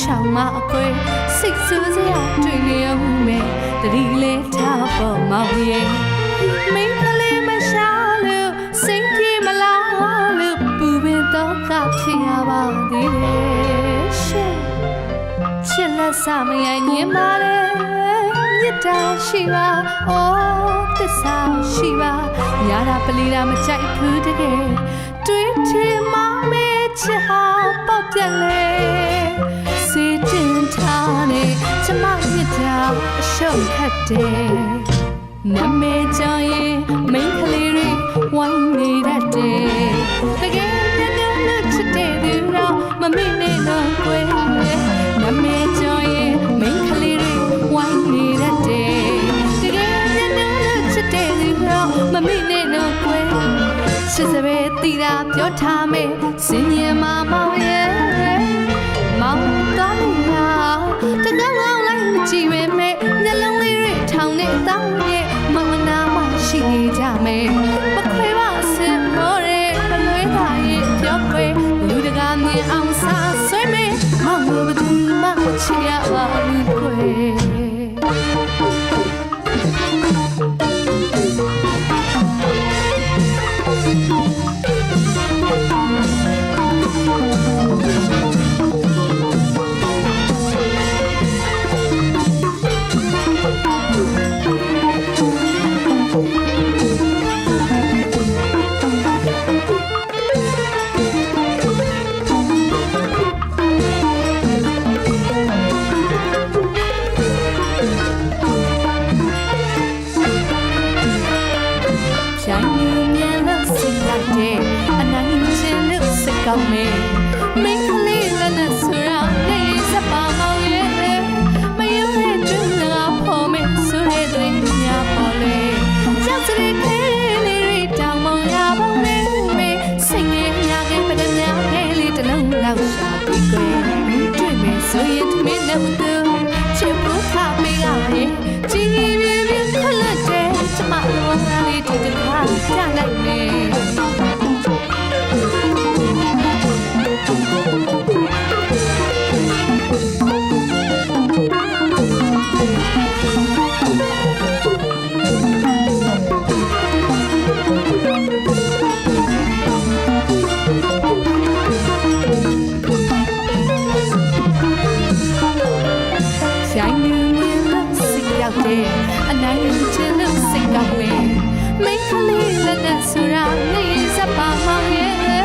ရှောင်းမအကွယ်စိတ်ဆိုးစရာတွေ့နေအောင်မယ်တတိလေးထားပေါ်မောင်ရဲ့မင်းကလေးမရှာလို့စိတ်ပြေမလားလို့ပူပင်တော့ကဖြစ်ရပါသေးတယ်ရှေ့ချစ်လက်စမရညင်ပါလေမြတ်တာရှိပါဩသစ္စာရှိပါညာတာပလီတာမကြိုက်ဘူးတကယ်တွေ့ချင်မမေးချစ်ဟာပေါက်ပြက်လေစေတင်ထားနေကျမမြတ်တာအရှုံးခတ်တယ်နမေကြောင့်ရင်မိန်းကလေးတွေဝိုင်းနေတတ်တယ်တကယ်မျက်နှာနဲ့ချစ်တဲ့သူတော့မမေ့နဲ့တော့ကွယ်နမေကြောင့်ရင်မိန်းကလေးတွေဝိုင်းနေတတ်တယ်တကယ်မျက်နှာနဲ့ချစ်တဲ့သူတော့မမေ့နဲ့တော့ကွယ်ချစ်စပယ်တီတာပြောထားမယ်စင်ရင်မမောင်ရဲ့မောင်တော်လာတကယ်လောက်လိုက်မကြည့်ပဲမဲ့နှလုံးလေးတွေထောင်နေတောင်းရဲ့မောင်နာမရှိနေကြမယ်မခွေပါစင်မော်ရဲမလွေးတာရဲ့ပြောခွေလူတကာမြင်အောင်စားဆွေးမယ်မောင်ဘသူမှချစ်ရပါဘူးခွေကောင်းမယ်မင်းကလေးလည်းနဲ့ဆိုရနေစပါမောင်ရဲ့မယုံတဲ့ကျွန်းငါဖို့မယ်ဆိုရတဲ့ညာပေါ်လေကြောက်စရိခဲလေးတွေတောင်မောင်ရပါမယ်မေစိတ်ငယ်ညာကပဒညာလေးလေးတလုံးလောက်ရှာပြီးကြွယ်တွေ့မယ်ဆိုရင်မင်းနဲ့တူချစ်ဖို့ခါပေးရရင်ကြီးကြီးပြင်းပြင်းခလက်တဲ့ကျမလိုလားလေးဒီတစ်ခါကြားလိုက်မယ်အနိုင်ချင်လို့စိတ်ကောင်းမယ်မိန်းကလေးလည်းနဲ့ဆိုရနေစပါမောင်ရဲ့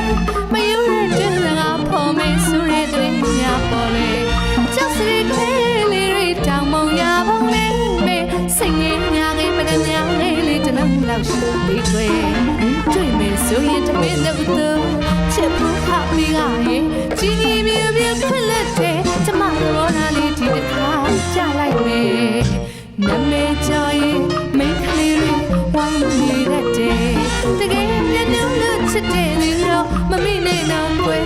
မယုံတဲ့ကျွန်းငါဖို့မယ်ဆိုရတဲ့ညာပေါ်လေကြောက်စရိခဲလေးတွေတောင်မောင်ရပါမယ်မေစိတ်ငယ်ညာလေးမတညာလေးလေးတလုံးလောက်ရှိပြီးတွေ့မယ်ဆိုရင်တမင်းနဲ့တူချစ်ဖို့ခါပြီးရရင်ကြီးကြီးပြင်းပြင်းခွလက်တဲ့ကျမရောနာလေးဒီတစ်ခါကြားလိုက်မယ်နမေကြောင့်ရင်မိန်းကလေးတွေဝိုင်းနေတတ်တယ်တကယ်မျက်နှာနဲ့ချစ်တဲ့လူတော့မမေ့နဲ့တော့ကွယ်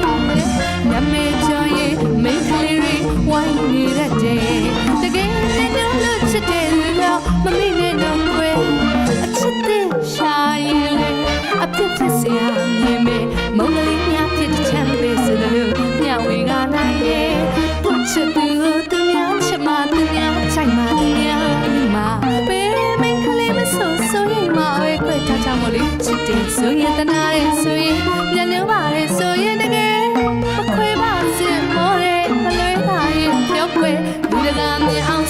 နမေကြောင့်ရင်မိန်းကလေးတွေဝိုင်းနေတတ်တယ်တကယ်မျက်နှာနဲ့ချစ်တဲ့လူတော့မမေ့နဲ့တော့ကွယ်အချစ်တဲ့ရှာရင်လေအပြစ်ဖြစ်စရာမြင်မယ်မုံကလေးများဖြစ်ချမ်းပေးစလို့ညဝေကနိုင်ရဲ့ပုတ်ချစ်သူသူများချစ်မသူများချိုက်မသူများချစ်တယ်ဆိုရင်တနာရဲဆိုရင်ညနေပါရဲဆိုရင်တကယ်မခွေပါစင်မောရဲမလွေးပါရဲ့ပြောခွေလူတကာမြင်အောင်